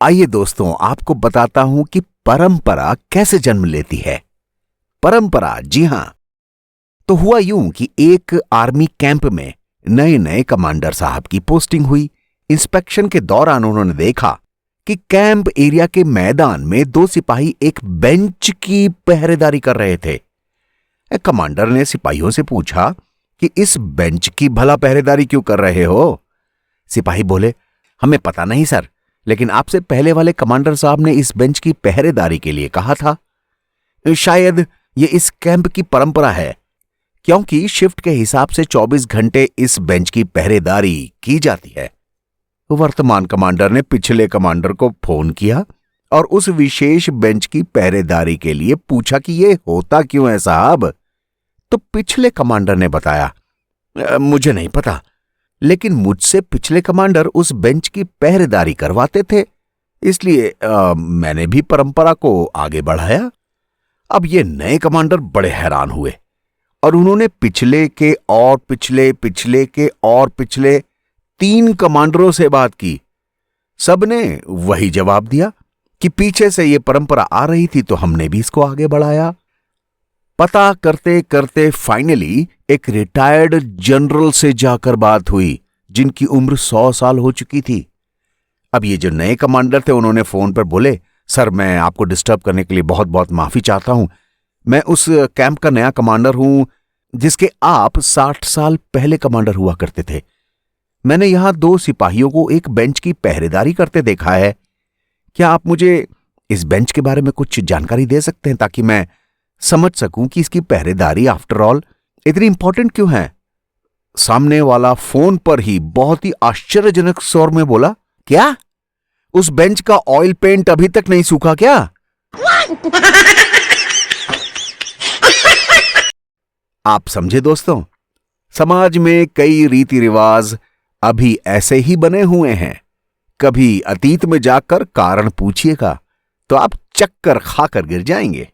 आइए दोस्तों, आपको बताता हूं कि परंपरा कैसे जन्म लेती है। परंपरा, जी हां। तो हुआ यूं कि एक आर्मी कैंप में नए नए कमांडर साहब की पोस्टिंग हुई। इंस्पेक्शन के दौरान उन्होंने देखा कि कैंप एरिया के मैदान में दो सिपाही एक बेंच की पहरेदारी कर रहे थे। कमांडर ने सिपाहियों से पूछा कि इस बेंच की भला पहरेदारी क्यों कर रहे हो? सिपाही बोले, हमें पता नहीं सर, लेकिन आपसे पहले वाले कमांडर साहब ने इस बेंच की पहरेदारी के लिए कहा था। शायद ये इस कैंप की परंपरा है, क्योंकि शिफ्ट के हिसाब से 24 घंटे इस बेंच की पहरेदारी की जाती है। वर्तमान कमांडर ने पिछले कमांडर को फोन किया और उस विशेष बेंच की पहरेदारी के लिए पूछा कि ये होता क्यों है साहब? तो पिछले कमांडर ने बताया, मुझे नहीं पता, लेकिन मुझसे पिछले कमांडर उस बेंच की पहरेदारी करवाते थे, इसलिए मैंने भी परंपरा को आगे बढ़ाया। अब ये नए कमांडर बड़े हैरान हुए और उन्होंने पिछले के और पिछले पिछले के और पिछले 3 कमांडरों से बात की। सबने वही जवाब दिया कि पीछे से ये परंपरा आ रही थी, तो हमने भी इसको आगे बढ़ाया। पता करते करते फाइनली एक रिटायर्ड जनरल से जाकर बात हुई, जिनकी उम्र 100 साल हो चुकी थी। अब ये जो नए कमांडर थे, उन्होंने फोन पर बोले, सर मैं आपको डिस्टर्ब करने के लिए बहुत बहुत माफी चाहता हूं। मैं उस कैंप का नया कमांडर हूं जिसके आप 60 साल पहले कमांडर हुआ करते थे। मैंने यहां 2 सिपाहियों को एक बेंच की पहरेदारी करते देखा है। क्या आप मुझे इस बेंच के बारे में कुछ जानकारी दे सकते हैं, ताकि मैं समझ सकूं कि इसकी पहरेदारी आफ्टर ऑल इतनी इंपॉर्टेंट क्यों है? सामने वाला फोन पर ही बहुत ही आश्चर्यजनक स्वर में बोला, क्या उस बेंच का ऑयल पेंट अभी तक नहीं सूखा क्या? आप समझे दोस्तों, समाज में कई रीति रिवाज अभी ऐसे ही बने हुए हैं। कभी अतीत में जाकर कारण पूछिएगा तो आप चक्कर खाकर गिर जाएंगे।